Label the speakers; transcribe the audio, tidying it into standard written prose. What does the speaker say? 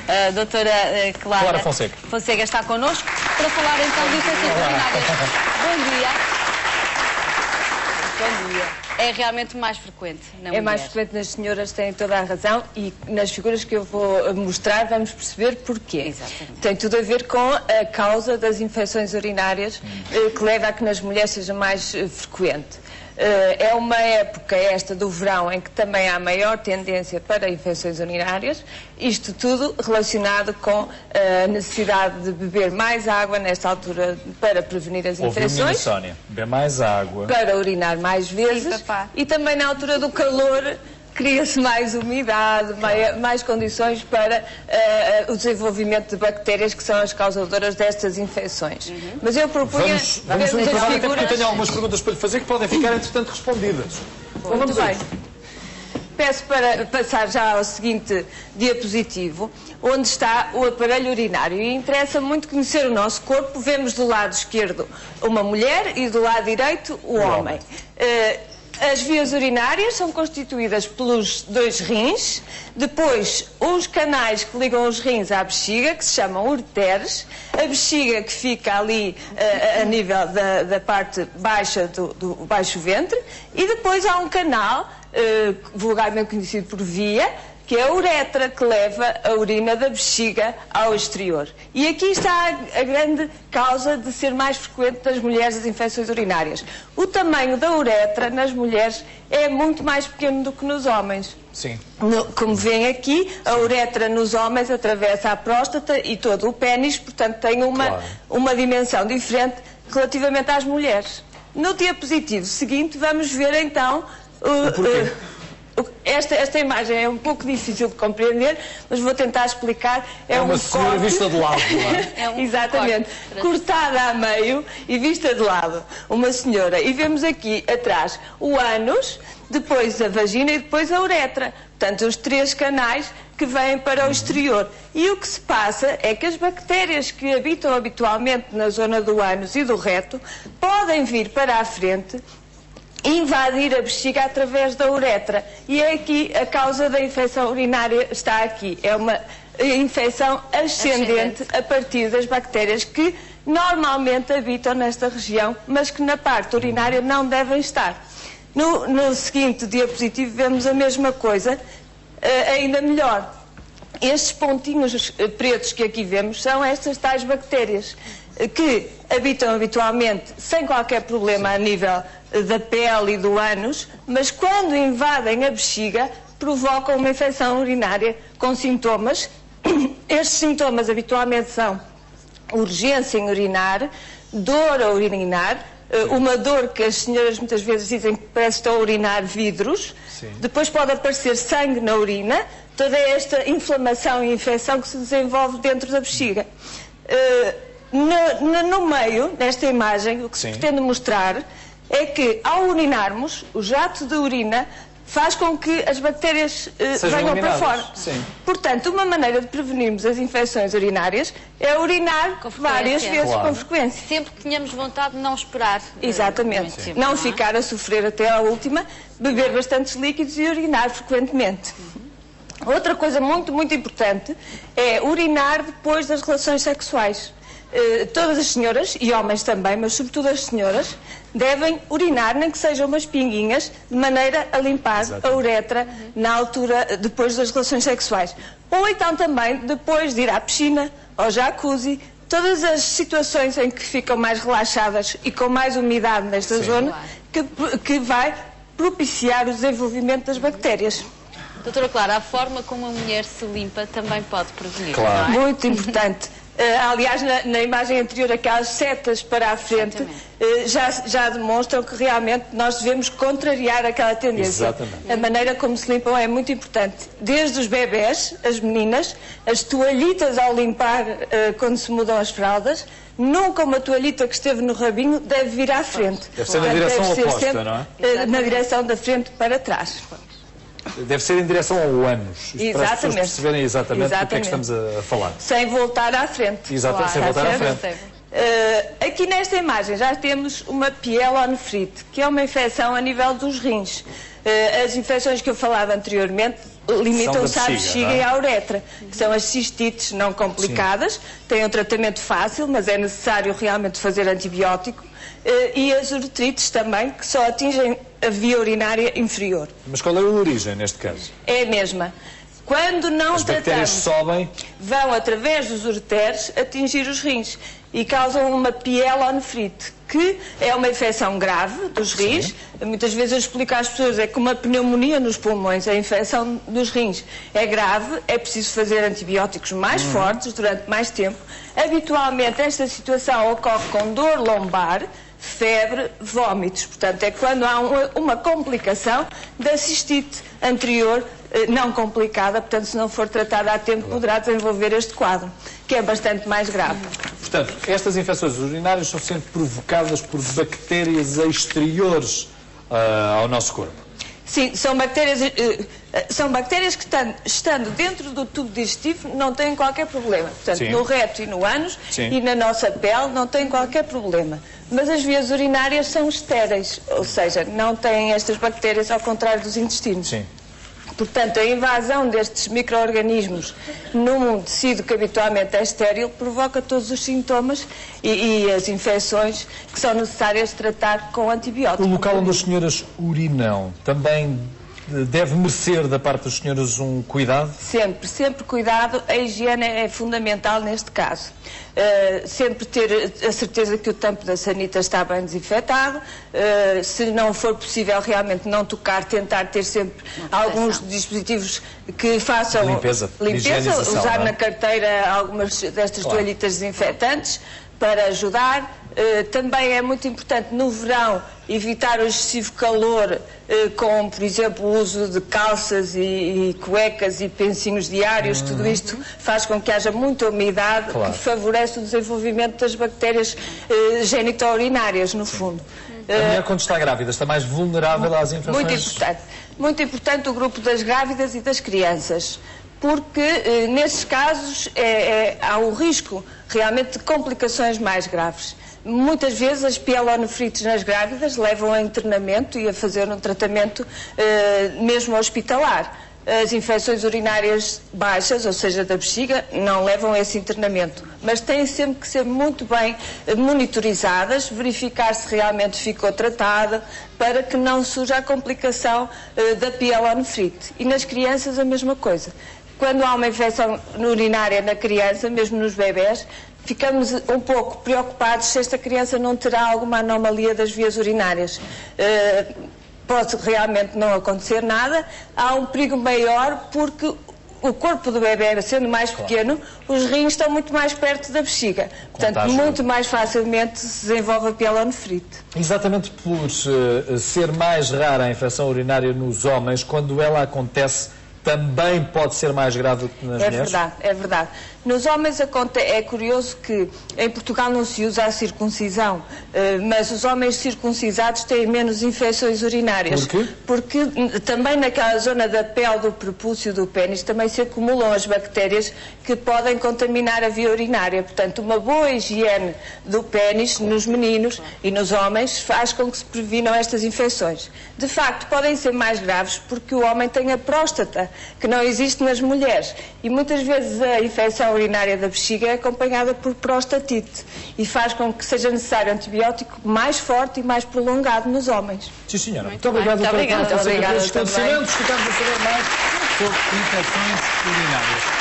Speaker 1: A doutora Clara Fonseca está connosco para falar então de infecções urinárias. Bom dia. Bom dia. É realmente mais frequente na mulher.
Speaker 2: É mais frequente nas senhoras, têm toda a razão, e nas figuras que eu vou mostrar vamos perceber porquê.
Speaker 1: Exatamente.
Speaker 2: Tem tudo a ver com a causa das infecções urinárias que leva a que nas mulheres seja mais frequente. É uma época, esta do verão, em que também há maior tendência para infecções urinárias, isto tudo relacionado com a necessidade de beber mais água nesta altura para prevenir as infecções.
Speaker 3: Sónia, beber mais água.
Speaker 2: Para urinar mais vezes.
Speaker 1: Sim,
Speaker 2: e também na altura do calor cria-se mais umidade, mais condições para o desenvolvimento de bactérias que são as causadoras destas infecções. Mas eu propunha...
Speaker 3: Vamos até porque tenho algumas perguntas para lhe fazer que podem ficar, entretanto, respondidas.
Speaker 2: Muito bem. Peço para passar já ao seguinte diapositivo, onde está o aparelho urinário. E interessa muito conhecer o nosso corpo. Vemos do lado esquerdo uma mulher e do lado direito o homem. As vias urinárias são constituídas pelos dois rins, depois os canais que ligam os rins à bexiga, que se chamam ureteres, a bexiga que fica ali a nível da parte baixa do baixo ventre, e depois há um canal, vulgarmente conhecido por via, que é a uretra, que leva a urina da bexiga ao exterior. E aqui está a grande causa de ser mais frequente nas mulheres as infecções urinárias. O tamanho da uretra nas mulheres é muito mais pequeno do que nos homens.
Speaker 3: Sim.
Speaker 2: Como veem aqui, a uretra nos homens atravessa a próstata e todo o pênis, portanto tem uma dimensão diferente relativamente às mulheres. No diapositivo seguinte vamos ver então... Esta imagem é um pouco difícil de compreender, mas vou tentar explicar.
Speaker 3: É uma senhora vista de lado, não é?
Speaker 2: Exatamente. Cortada a meio e vista de lado. Uma senhora. E vemos aqui atrás o ânus, depois a vagina e depois a uretra. Portanto, os três canais que vêm para o exterior. E o que se passa é que as bactérias que habitam habitualmente na zona do ânus e do reto podem vir para a frente, invadir a bexiga através da uretra. E é aqui a causa da infecção urinária, está aqui. É uma infecção ascendente a partir das bactérias que normalmente habitam nesta região, mas que na parte urinária não devem estar. No seguinte diapositivo vemos a mesma coisa, ainda melhor. Estes pontinhos pretos que aqui vemos são estas tais bactérias que habitam habitualmente sem qualquer problema a nível da pele e do ânus, mas quando invadem a bexiga provocam uma infecção urinária com sintomas. Estes sintomas habitualmente são urgência em urinar, dor a urinar, uma dor que as senhoras muitas vezes dizem que parece que estão a urinar vidros.
Speaker 3: Sim. Depois
Speaker 2: pode aparecer sangue na urina, toda esta inflamação e infecção que se desenvolve dentro da bexiga. No meio, nesta imagem, o que se pretende mostrar é que, ao urinarmos, o jato de urina faz com que as bactérias venham para fora.
Speaker 3: Sim.
Speaker 2: Portanto, uma maneira de prevenirmos as infecções urinárias é urinar várias vezes com frequência.
Speaker 1: Sempre que tenhamos vontade de não esperar.
Speaker 2: Exatamente. Não ficar a sofrer até à última, beber bastantes líquidos e urinar frequentemente. Outra coisa muito, muito importante é urinar depois das relações sexuais. Todas as senhoras, e homens também, mas sobretudo as senhoras, devem urinar, nem que sejam umas pinguinhas, de maneira a limpar a uretra na altura, depois das relações sexuais. Ou então também depois de ir à piscina, ao jacuzzi, todas as situações em que ficam mais relaxadas e com mais umidade nesta zona, que vai propiciar o desenvolvimento das bactérias.
Speaker 1: Doutora Clara, a forma como a mulher se limpa também pode prevenir.
Speaker 3: Claro.
Speaker 1: Não é?
Speaker 2: Muito importante. Aliás, na imagem anterior, aquelas setas para a frente já demonstram que realmente nós devemos contrariar aquela tendência.
Speaker 3: Exatamente.
Speaker 2: A maneira como se limpam é muito importante. Desde os bebés, as meninas, as toalhitas ao limpar quando se mudam as fraldas, nunca uma toalhita que esteve no rabinho deve vir à frente.
Speaker 3: Deve ser na direção oposta, não é?
Speaker 2: Na direção da frente para trás.
Speaker 3: Deve ser em direção ao ânus. Para as pessoas perceberem exatamente do que é que estamos a falar.
Speaker 2: Sem voltar à frente.
Speaker 3: Exatamente, sem voltar à frente.
Speaker 2: Aqui nesta imagem já temos uma pielonefrite, que é uma infecção a nível dos rins. As infecções que eu falava anteriormente limitam-se à bexiga e à uretra, que são as cistites não complicadas, têm um tratamento fácil, mas é necessário realmente fazer antibiótico, e as uretrites também, que só atingem a via urinária inferior.
Speaker 3: Mas qual é a origem neste caso?
Speaker 2: É a mesma. Quando não tratamos,
Speaker 3: sobem,
Speaker 2: vão através dos ureteres atingir os rins e causam uma pielonefrite, que é uma infecção grave dos rins. Muitas vezes eu explico às pessoas, é como uma pneumonia nos pulmões, a infecção dos rins é grave, é preciso fazer antibióticos mais fortes durante mais tempo. Habitualmente esta situação ocorre com dor lombar, febre, vômitos. Portanto, é quando há uma complicação da cistite anterior não complicada, portanto, se não for tratada a tempo, poderá desenvolver este quadro, que é bastante mais grave.
Speaker 3: Portanto, estas infecções urinárias são sempre provocadas por bactérias exteriores ao nosso corpo?
Speaker 2: Sim, são bactérias que, estando dentro do tubo digestivo, não têm qualquer problema. Portanto, no reto e no ânus e na nossa pele não têm qualquer problema. Mas as vias urinárias são estéreis, ou seja, não têm estas bactérias, ao contrário dos intestinos.
Speaker 3: Sim.
Speaker 2: Portanto, a invasão destes micro-organismos num tecido que habitualmente é estéril provoca todos os sintomas e as infecções que são necessárias tratar com antibióticos.
Speaker 3: O local onde as senhoras urinam também deve merecer da parte das senhoras um cuidado?
Speaker 2: Sempre cuidado. A higiene é fundamental neste caso. Sempre ter a certeza que o tampo da sanita está bem desinfetado. Se não for possível realmente não tocar, tentar ter sempre alguns dispositivos que façam
Speaker 3: limpeza,
Speaker 2: usar na carteira algumas destas toalhitas desinfetantes para ajudar. Também é muito importante no verão evitar o excessivo calor com, por exemplo, o uso de calças e cuecas e pensinhos diários. Tudo isto faz com que haja muita umidade, que favorece o desenvolvimento das bactérias genito-urinárias, no fundo.
Speaker 3: A mulher, quando está grávida, está mais vulnerável às infecções?
Speaker 2: Muito importante o grupo das grávidas e das crianças, porque nesses casos há o risco realmente de complicações mais graves. Muitas vezes as pielonefrites nas grávidas levam a internamento e a fazer um tratamento mesmo hospitalar. As infecções urinárias baixas, ou seja, da bexiga, não levam a esse internamento, mas têm sempre que ser muito bem monitorizadas, verificar se realmente ficou tratada, para que não surja a complicação da pielonefrite. E nas crianças a mesma coisa. Quando há uma infecção urinária na criança, mesmo nos bebés, ficamos um pouco preocupados se esta criança não terá alguma anomalia das vias urinárias. Pode realmente não acontecer nada. Há um perigo maior porque o corpo do bebê, sendo mais pequeno, os rins estão muito mais perto da bexiga. Portanto, muito mais facilmente se desenvolve a pielonefrite.
Speaker 3: Exatamente por ser mais rara a infecção urinária nos homens, quando ela acontece, também pode ser mais grave do que nas mulheres?
Speaker 2: É verdade. Nos homens é curioso que em Portugal não se usa a circuncisão, mas os homens circuncisados têm menos infecções urinárias.
Speaker 3: Por quê?
Speaker 2: Porque também naquela zona da pele, do prepúcio, do pênis, também se acumulam as bactérias que podem contaminar a via urinária. Portanto, uma boa higiene do pênis nos meninos e nos homens faz com que se previnam estas infecções. De facto, podem ser mais graves porque o homem tem a próstata, que não existe nas mulheres. E muitas vezes a infecção urinária da bexiga é acompanhada por prostatite e faz com que seja necessário antibiótico mais forte e mais prolongado nos homens.
Speaker 3: Sim, senhora. Muito obrigado.
Speaker 2: Muito obrigada.
Speaker 3: Ficamos a saber mais sobre infecções urinárias.